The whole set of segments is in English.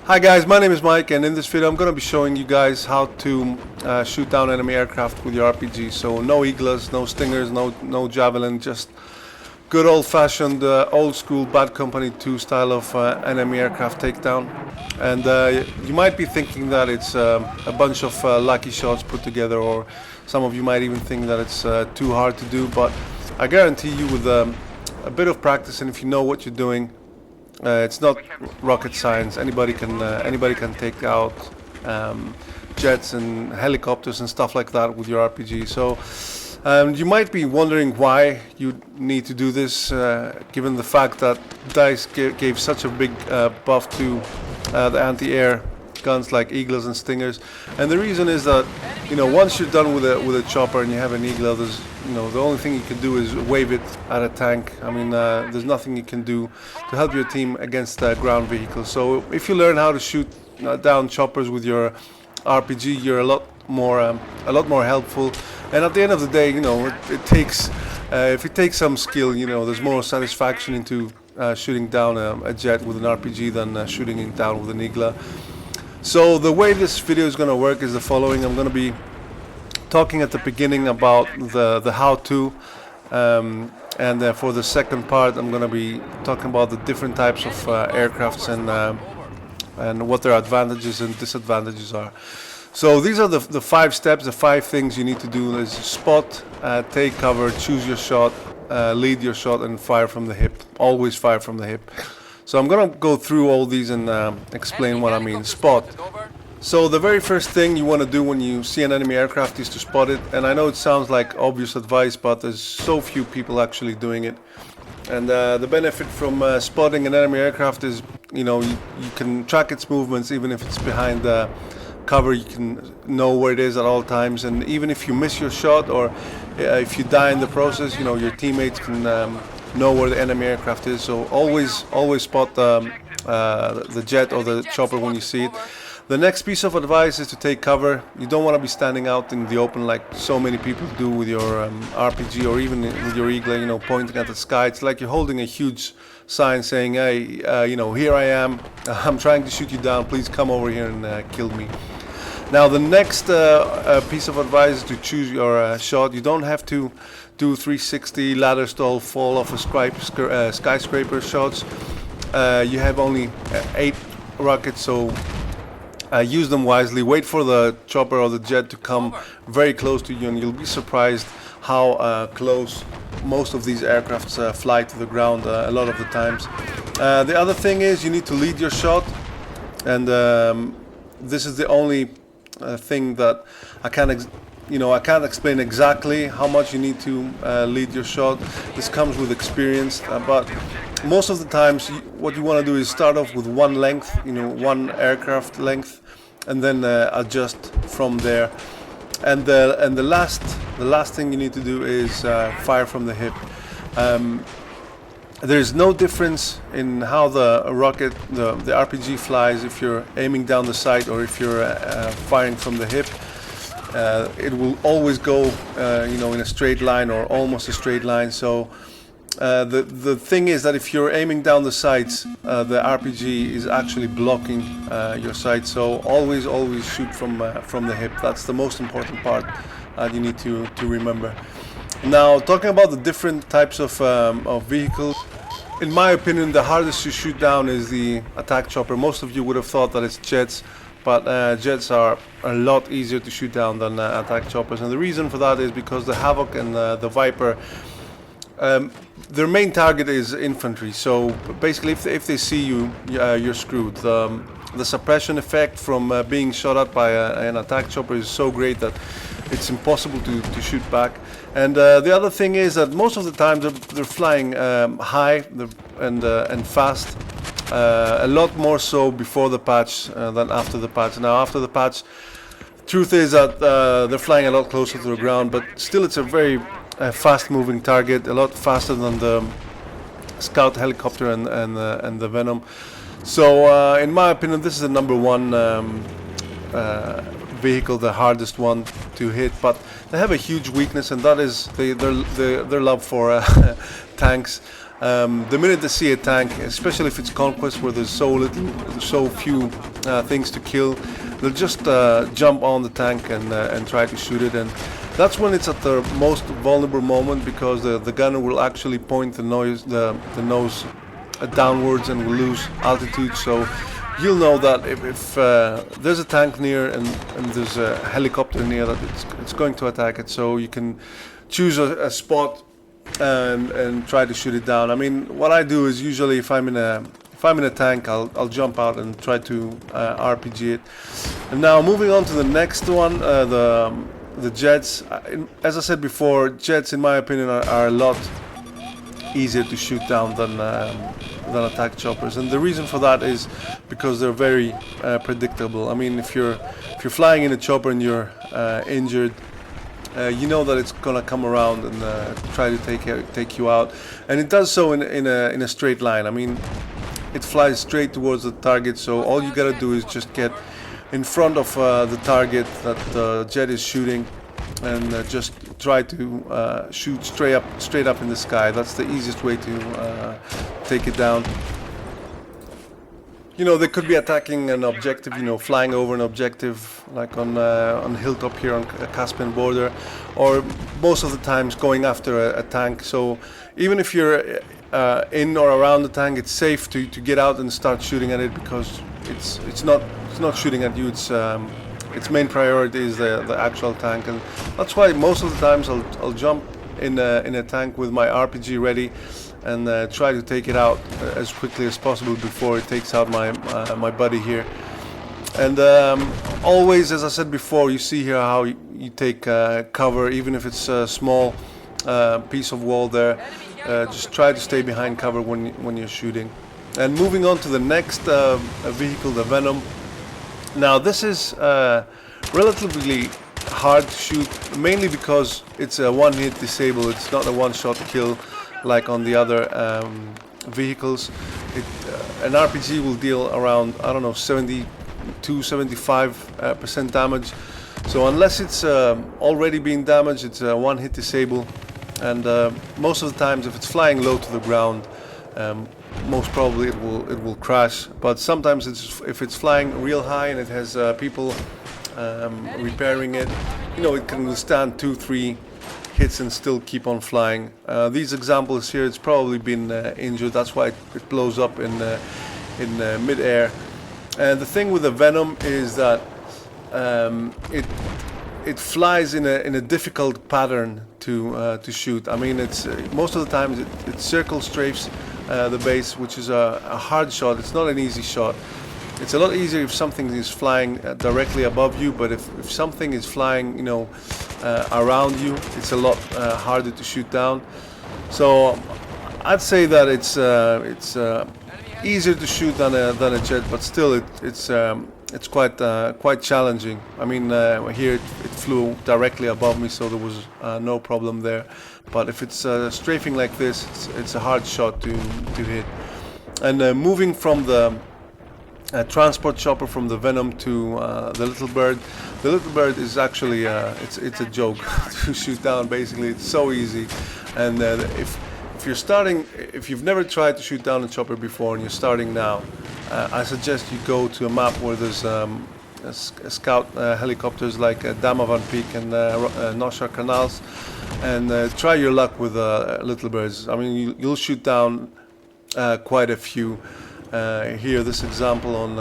Hi guys, my name is Mike, and in this video I'm going to be showing you guys how to shoot down enemy aircraft with your RPG. So no eagles, no stingers, no javelin, just good old-fashioned old school Bad Company 2 style of enemy aircraft takedown. And you might be thinking that it's a bunch of lucky shots put together, or some of you might even think that it's too hard to do, but I guarantee you with a bit of practice, and if you know what you're doing, it's not rocket science. Anybody can take out jets and helicopters and stuff like that with your RPG. So you might be wondering why you need to do this, given the fact that DICE gave such a big buff to the anti-air guns like Eagles and Stingers. And the reason is that, you know, once you're done with a chopper and you have an Eagle, there's, you know, the only thing you can do is wave it at a tank. I mean, there's nothing you can do to help your team against ground vehicles. So if you learn how to shoot down choppers with your RPG, you're a lot more helpful. And at the end of the day, you know, it takes if it takes some skill, you know, there's more satisfaction into shooting down a jet with an RPG than shooting it down with an Eagle. So the way this video is going to work is the following. I'm going to be talking at the beginning about the how-to, and for the second part I'm going to be talking about the different types of aircrafts and what their advantages and disadvantages are. So these are the 5 steps, the 5 things you need to do. Is spot, take cover, choose your shot, lead your shot, and fire from the hip. Always fire from the hip. So I'm going to go through all these and explain what I mean. Spot. So the very first thing you want to do when you see an enemy aircraft is to spot it. And I know it sounds like obvious advice, but there's so few people actually doing it. And the benefit from spotting an enemy aircraft is, you know, you can track its movements even if it's behind cover. You can know where it is at all times. And even if you miss your shot, or if you die in the process, you know, your teammates can know where the enemy aircraft is. So always spot the jet or the chopper when you see it. The next piece of advice is to take cover. You don't want to be standing out in the open like so many people do with your RPG, or even with your Eagle, you know, pointing at the sky. It's like you're holding a huge sign saying, hey, you know, here I am, I'm trying to shoot you down, please come over here and kill me. Now the next piece of advice is to choose your shot. You don't have to do 360 ladder stall, fall off a skyscraper shots. You have only 8 rockets, so use them wisely. Wait for the chopper or the jet to come very close to you, and you'll be surprised how close most of these aircrafts fly to the ground a lot of the times. The other thing is you need to lead your shot, and this is the only thing that I can't explain exactly how much you need to lead your shot. This comes with experience, but most of the times what you want to do is start off with one length, you know, one aircraft length, and then adjust from there. And the last thing you need to do is fire from the hip. There's no difference in how the rocket, the RPG flies if you're aiming down the sight or if you're firing from the hip. It will always go, you know, in a straight line or almost a straight line. So the thing is that if you're aiming down the sights, the RPG is actually blocking your sight. So always shoot from the hip. That's the most important part you need to remember. Now, talking about the different types of vehicles, in my opinion, the hardest to shoot down is the attack chopper. Most of you would have thought that it's jets, but jets are a lot easier to shoot down than attack choppers. And the reason for that is because the Havoc and the Viper, their main target is infantry. So basically, if they see you, you're screwed. The suppression effect from being shot at by an attack chopper is so great that it's impossible to shoot back. And the other thing is that most of the time they're flying high and fast. A lot more so before the patch than after the patch. Now after the patch, truth is that they're flying a lot closer to the ground, but still it's a very fast-moving target, a lot faster than the Scout helicopter and the Venom. So in my opinion, this is the number one vehicle, the hardest one to hit. But they have a huge weakness, and that is their love for tanks. The minute they see a tank, especially if it's conquest where there's so few things to kill, they'll just jump on the tank and try to shoot it, and that's when it's at the most vulnerable moment, because the gunner will actually point the nose downwards and will lose altitude. So you'll know that if there's a tank near and there's a helicopter near, that it's going to attack it. So you can choose a spot and try to shoot it down. I mean, what I do is usually if I'm in a tank, I'll jump out and try to RPG it. And now moving on to the next one, the jets. As I said before, jets in my opinion are a lot easier to shoot down than attack choppers, and the reason for that is because they're very predictable. I mean, if you're flying in a chopper and you're injured, you know that it's gonna come around and try to take you out, and it does so in a straight line. I mean, it flies straight towards the target, so all you gotta do is just get in front of the target that the jet is shooting, and just try to shoot straight up in the sky. That's the easiest way to take it down. You know, they could be attacking an objective, you know, flying over an objective, like on hilltop here on Caspian border, or most of the times going after a tank. So even if you're in or around the tank, it's safe to get out and start shooting at it, because it's not shooting at you. Its main priority is the actual tank, and that's why most of the times I'll jump in a tank with my RPG ready and try to take it out as quickly as possible before it takes out my buddy here. And always, as I said before, you see here how you take cover, even if it's a small piece of wall there. Just try to stay behind cover when you're shooting. And moving on to the next vehicle, the Venom. Now this is relatively hard to shoot, mainly because it's a one-hit disable. It's not a one-shot kill like on the other vehicles. An RPG will deal around, I don't know, 72-75% damage. So unless it's already being damaged, it's a one-hit disable. And most of the times, if it's flying low to the ground, most probably it will crash. But sometimes if it's flying real high and it has people repairing it, you know, it can withstand 2-3 hits and still keep on flying. These examples here, it's probably been injured. That's why it blows up in mid-air. And the thing with the Venom is that it flies in a difficult pattern to shoot. I mean, it's most of the times it circle strafes the base, which is a hard shot. It's not an easy shot. It's a lot easier if something is flying directly above you, but if something is flying, you know, around you, it's a lot harder to shoot down. So I'd say that it's easier to shoot than a jet, but still it's quite challenging. I mean, here it flew directly above me, so there was no problem there. But if it's strafing like this, it's a hard shot to hit. And moving from the transport chopper, from the Venom to the Little Bird. The Little Bird is actually it's a joke to shoot down. Basically, it's so easy. And if you've never tried to shoot down a chopper before and you're starting now, I suggest you go to a map where there's scout helicopters like Dama Van Peek and Noshar Canals, and try your luck with Little Birds. I mean, you'll shoot down quite a few. Here, this example on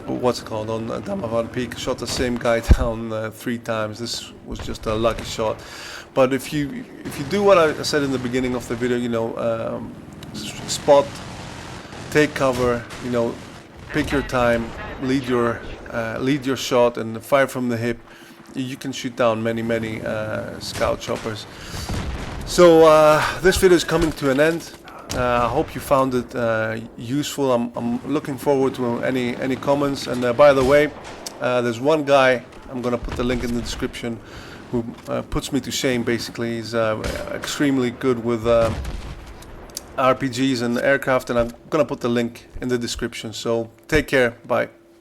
what's it called, on Dama Van Peek, shot the same guy down 3 times. This was just a lucky shot. But if you do what I said in the beginning of the video, you know, spot, take cover, you know, pick your time, lead your shot, and fire from the hip, you can shoot down many scout choppers. So this video is coming to an end. I hope you found it useful. I'm looking forward to any comments. And by the way, there's one guy, I'm gonna put the link in the description, who puts me to shame. Basically, he's extremely good with RPGs and aircraft, and I'm gonna put the link in the description. So take care, bye.